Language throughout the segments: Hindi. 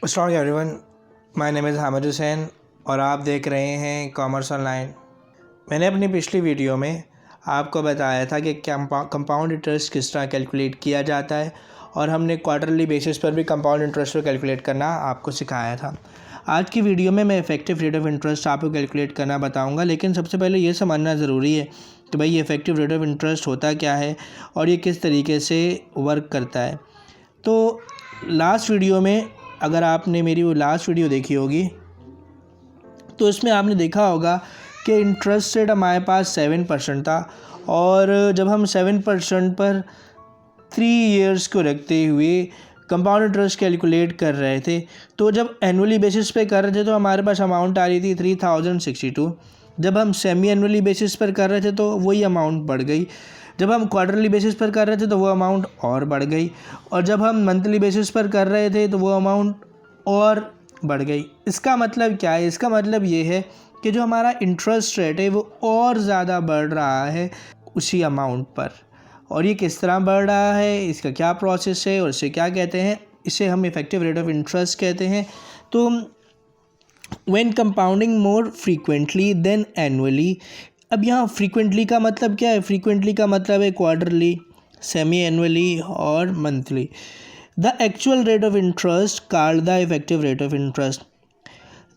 अस्सलाम everyone, my name is Hamid Hussain और आप देख रहे हैं कॉमर्स ऑनलाइन। मैंने अपनी पिछली वीडियो में आपको बताया था कि कंपाउंड इंटरेस्ट किस तरह कैलकुलेट किया जाता है और हमने क्वार्टरली बेसिस पर भी कंपाउंड इंटरेस्ट को कैलकुलेट करना आपको सिखाया था। आज की वीडियो में मैं इफ़ेक्टिव रेट ऑफ इंटरेस्ट आपको कैलकुलेट करना बताऊँगा, लेकिन सबसे पहले ये समझना ज़रूरी है कि भाई ये इफ़ेक्टिव रेट ऑफ इंटरेस्ट होता क्या है और ये किस तरीके से वर्क करता है। तो लास्ट वीडियो में, अगर आपने मेरी वो लास्ट वीडियो देखी होगी तो इसमें आपने देखा होगा कि इंटरेस्ट रेट हमारे पास 7% था और जब हम 7% पर 3 इयर्स को रखते हुए कंपाउंड इंटरेस्ट कैलकुलेट कर रहे थे, तो जब एनुअली बेसिस पे कर रहे थे तो हमारे पास अमाउंट आ रही थी 3062। जब हम सेमी एनुअली बेसिस पर कर रहे थे तो वही अमाउंट बढ़ गई। जब हम क्वार्टरली बेसिस पर कर रहे थे तो वो अमाउंट और बढ़ गई, और जब हम मंथली बेसिस पर कर रहे थे तो वो अमाउंट और बढ़ गई। इसका मतलब क्या है? इसका मतलब ये है कि जो हमारा इंटरेस्ट रेट है वो और ज़्यादा बढ़ रहा है उसी अमाउंट पर। और ये किस तरह बढ़ रहा है, इसका क्या प्रोसेस है और इसे क्या कहते हैं? इसे हम इफ़ेक्टिव रेट ऑफ इंटरेस्ट कहते हैं। तो when compounding more frequently than annually, अब यहाँ फ्रीक्वेंटली का मतलब क्या है? फ्रीक्वेंटली का मतलब है क्वार्टरली, सेमी एनुअली और monthly. The actual rate of interest called the effective rate of interest.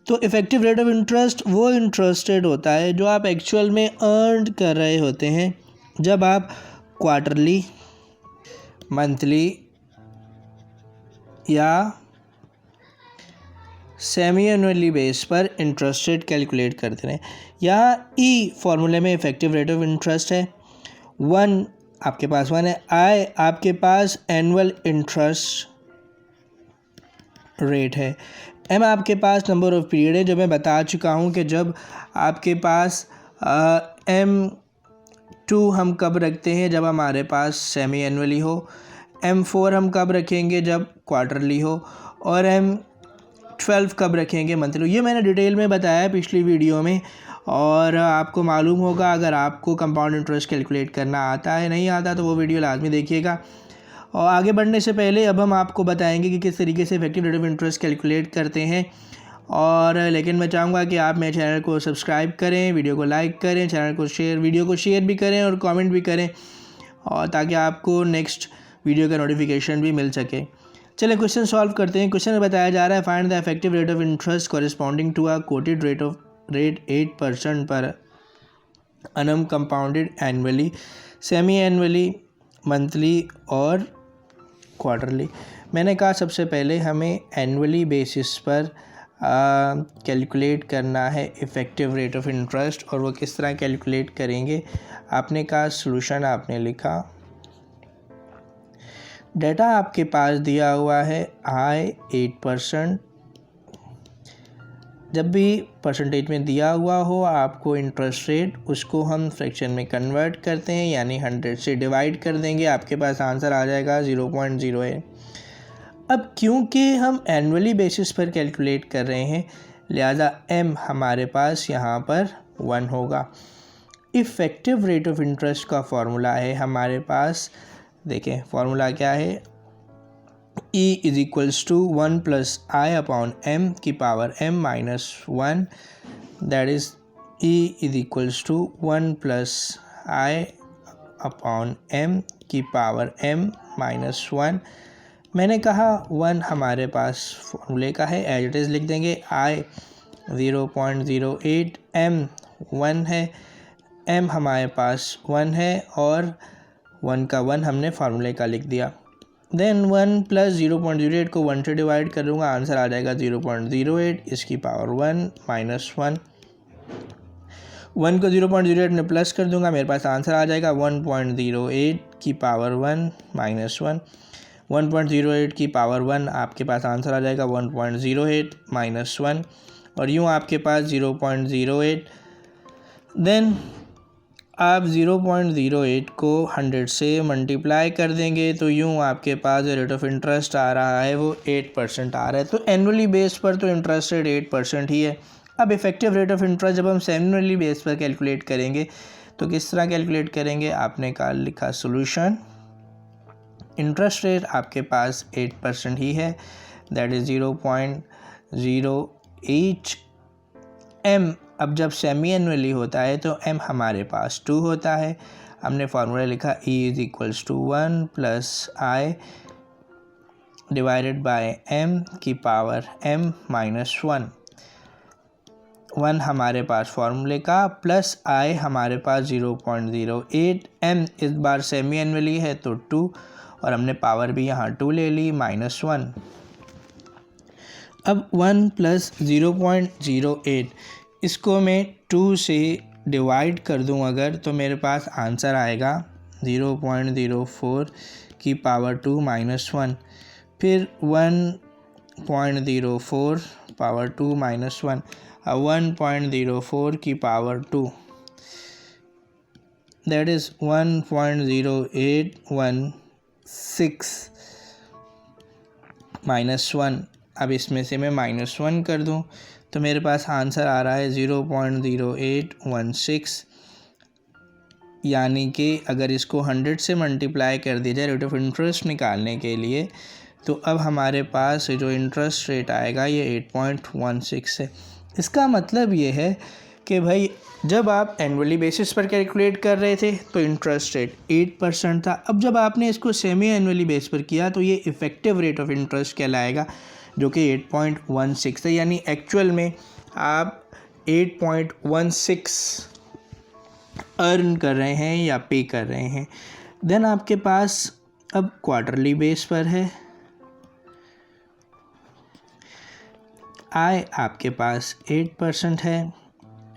तो इफेक्टिव रेट ऑफ इंटरेस्ट वो इंटरेस्ट रेट होता है जो आप एक्चुअल में अर्न कर रहे होते हैं जब आप क्वार्टरली, मंथली या सेमी एनुअली बेस पर इंटरेस्ट रेट कैलकुलेट करते हैं। यहाँ ई फॉर्मूले में इफेक्टिव रेट ऑफ इंटरेस्ट है, 1 आपके पास 1 है, आई आपके पास एनुअल इंटरेस्ट रेट है, एम आपके पास नंबर ऑफ पीरियड है, जो मैं बता चुका हूँ कि जब आपके पास M2 हम कब रखते हैं? जब हमारे पास सेमी एनुअली हो। M4 हम कब रखेंगे? जब क्वार्टरली हो। और M12 कब रखेंगे? मंथली। ये मैंने डिटेल में बताया पिछली वीडियो में और आपको मालूम होगा। अगर आपको कंपाउंड इंटरेस्ट कैलकुलेट करना आता है, नहीं आता तो वो वीडियो लाजमी देखिएगा। और आगे बढ़ने से पहले अब हम आपको बताएंगे कि किस तरीके से effective rate of interest calculate करते हैं। और लेकिन मैं चाहूँगा कि आप मेरे चैनल को सब्सक्राइब करें, वीडियो को लाइक करें, चैनल को वीडियो को शेयर भी करें और कमेंट भी करें, और ताकि आपको नेक्स्ट वीडियो का नोटिफिकेशन भी मिल सके। चलिए क्वेश्चन सॉल्व करते हैं। क्वेश्चन में बताया जा रहा है, find the effective rate of interest corresponding to a quoted rate 8% per annum compounded annually, semi annually, monthly और क्वार्टरली। मैंने कहा सबसे पहले हमें एनुअली बेसिस पर कैलकुलेट करना है इफ़ेक्टिव रेट ऑफ इंटरेस्ट, और वो किस तरह कैलकुलेट करेंगे? आपने कहा सॉल्यूशन, आपने लिखा, डेटा आपके पास दिया हुआ है आई 8%। जब भी परसेंटेज में दिया हुआ हो आपको इंटरेस्ट रेट, उसको हम फ्रैक्शन में कन्वर्ट करते हैं, यानी 100 से डिवाइड कर देंगे, आपके पास आंसर आ जाएगा 0.08। अब क्योंकि हम एनुअली बेसिस पर कैलकुलेट कर रहे हैं, लिहाजा m हमारे पास यहाँ पर 1 होगा। इफ़ेक्टिव रेट ऑफ इंटरेस्ट का फॉर्मूला है हमारे पास, देखें फॉर्मूला क्या है, E is equals to 1 plus I upon m की power m minus 1, that is E is equals to 1 plus I upon m की पावर m माइनस 1। मैंने कहा 1 हमारे पास फॉर्मूले का है, एज इट इज़ लिख देंगे। I 0.08, m 1 है, m हमारे पास 1 है और 1 का 1 हमने फार्मूले का लिख दिया। देन 1 प्लस 0.08 को 1 से डिवाइड कर दूँगा, आंसर आ जाएगा 0.08, इसकी पावर 1 माइनस 1। 1 को 0.08 में प्लस कर दूँगा, मेरे पास आंसर आ जाएगा 1.08 की पावर 1 माइनस 1। 1.08 की पावर 1, आपके पास आंसर आ जाएगा 1.08 माइनस 1, और यूँ आपके पास 0.08। देन आप 0.08 को 100 से मल्टीप्लाई कर देंगे तो यूँ आपके पास रेट ऑफ इंटरेस्ट आ रहा है वो 8% आ रहा है। तो एनुअली बेस पर तो इंटरेस्ट रेट 8% ही है। अब इफेक्टिव रेट ऑफ इंटरेस्ट जब हम सेमिनली बेस पर कैलकुलेट करेंगे तो किस तरह कैलकुलेट करेंगे? आपने कहा लिखा सॉल्यूशन, इंटरेस्ट रेट आपके पास 8% ही है, दैट इज़ 0.08 m। अब जब सेमी एनुअली होता है तो m हमारे पास 2 होता है। हमने फार्मूला लिखा E is equals to 1 plus i divided by m की पावर m माइनस 1। 1 हमारे पास फार्मूले का प्लस आई हमारे पास 0.08 m। इस बार सेमी एनुअली है तो 2 और हमने पावर भी यहाँ 2 ले ली माइनस 1। अब 1 प्लस 0.08 इसको मैं 2 से डिवाइड कर दूं अगर, तो मेरे पास आंसर आएगा 0.04 की पावर 2 माइनस 1। फिर 1.04 पावर 2 माइनस 1। अब 1.04 की पावर 2 दैट इज़ 1.0816 माइनस 1। अब इसमें से मैं माइनस 1 कर दूं तो मेरे पास आंसर आ रहा है 0.0816। यानी कि अगर इसको 100 से मल्टीप्लाई कर दिया जाए रेट ऑफ इंटरेस्ट निकालने के लिए, तो अब हमारे पास जो इंटरेस्ट रेट आएगा ये 8.16 है। इसका मतलब ये है कि भाई जब आप एनुअली बेसिस पर कैलकुलेट कर रहे थे तो इंटरेस्ट रेट 8% था। अब जब आपने इसको सेमी एनुअली बेस पर किया तो ये इफ़ेक्टिव रेट ऑफ इंटरेस्ट कहलाएगा, जो कि 8.16 है। यानी एक्चुअल में आप 8.16 अर्न कर रहे हैं या पे कर रहे हैं। देन आपके पास अब क्वार्टरली बेस पर है। आई आपके पास 8% है,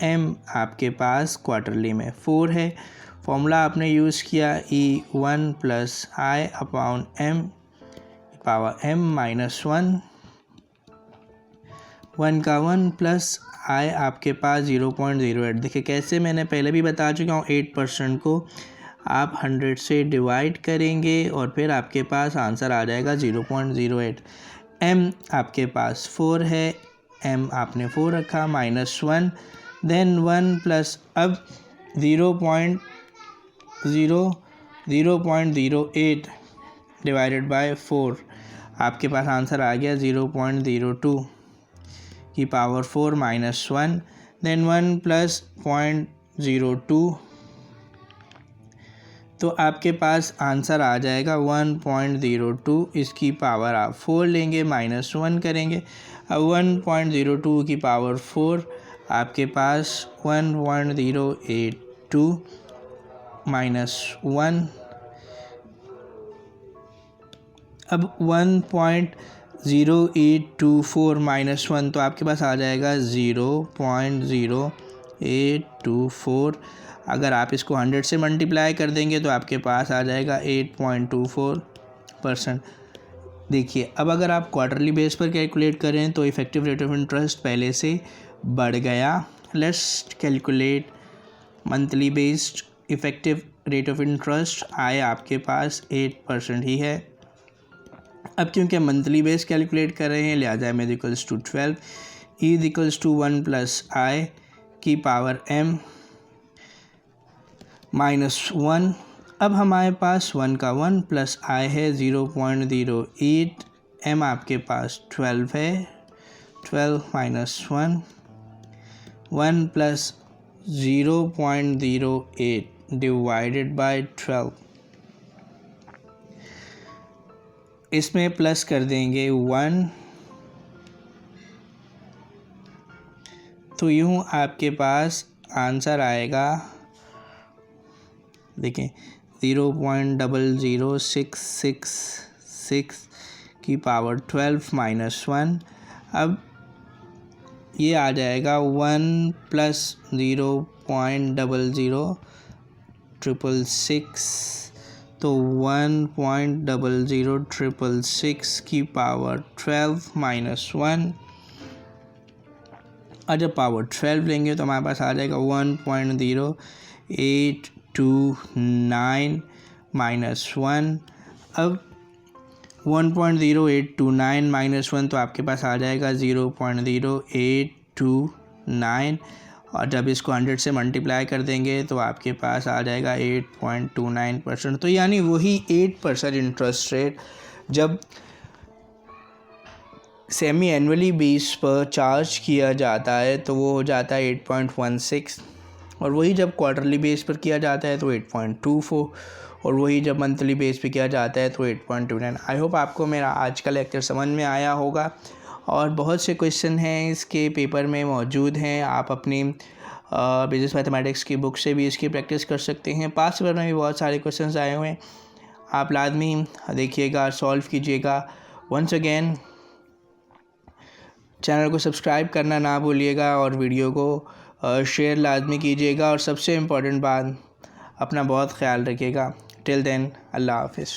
एम आपके पास क्वार्टरली में 4 है। फॉर्मूला आपने यूज़ किया E1 प्लस आई upon M power m minus 1। 1 का 1 प्लस आई आपके पास 0.08। देखिए कैसे, मैंने पहले भी बता चुका हूँ, 8% को आप 100 से डिवाइड करेंगे और फिर आपके पास आंसर आ जाएगा 0.08। m आपके पास 4 है, m आपने 4 रखा माइनस 1। देन 1 प्लस अब 0.08 डिवाइडेड बाय 4 आपके पास आंसर आ गया 0.02 की पावर 4 माइनस 1। देन 1 प्लस 0.02 तो आपके पास आंसर आ जाएगा 1.02। इसकी पावर आप 4 लेंगे माइनस 1 करेंगे। अब 1.02 की पावर 4 आपके पास 1.082 माइनस 1। अब 1.0824 माइनस 1 तो आपके पास आ जाएगा 0.0824। अगर आप इसको 100 से मल्टीप्लाई कर देंगे तो आपके पास आ जाएगा 8.24%। देखिए अब अगर आप क्वार्टरली बेस पर कैलकुलेट करें तो इफ़ेक्टिव रेट ऑफ इंटरेस्ट पहले से बढ़ गया। Let's calculate monthly based effective rate of interest. आए आपके पास 8% ही है। अब क्योंकि मंथली बेस कैलकुलेट कर रहे हैं लिहाजा m equals to 12 E equals to 1 plus I की पावर m माइनस 1। अब हमारे पास 1 का 1 प्लस आई है 0.08। m आपके पास 12 है, 12 माइनस 1। 1 प्लस 0.08 डिवाइडेड बाय 12, इसमें प्लस कर देंगे 1 तो यूँ आपके पास आंसर आएगा, देखें 0.00666 की पावर 12 माइनस 1। अब ये आ जाएगा 1 प्लस 0.00666 तो 1.00666 की पावर 12 माइनस 1। और जब पावर 12 लेंगे तो हमारे पास आ जाएगा 1.0829 माइनस 1। अब 1.0829 माइनस 1 तो आपके पास आ जाएगा 0.0829 और जब इसको 100 से मल्टीप्लाई कर देंगे तो आपके पास आ जाएगा 8.29%। तो यानी वही 8% इंटरेस्ट रेट जब सेमी एनुअली बेस पर चार्ज किया जाता है तो वो हो जाता है 8.16, और वही जब क्वार्टरली बेस पर किया जाता है तो 8.24, और वही जब मंथली बेस पे किया जाता है तो 8.29। आई होप आपको मेरा आज का लेक्चर समझ में आया होगा, और बहुत से क्वेश्चन हैं इसके पेपर में मौजूद हैं। आप अपनी बिजनेस मैथमेटिक्स की बुक से भी इसकी प्रैक्टिस कर सकते हैं। पास पेपर में भी बहुत सारे क्वेश्चंस आए हुए हैं, आप लाजमी देखिएगा, सॉल्व कीजिएगा। वंस अगेन चैनल को सब्सक्राइब करना ना भूलिएगा, और वीडियो को शेयर लाजमी कीजिएगा, और सबसे इम्पोर्टेंट बात, अपना बहुत ख्याल रखिएगा। टिल देन, अल्लाह हाफिज़।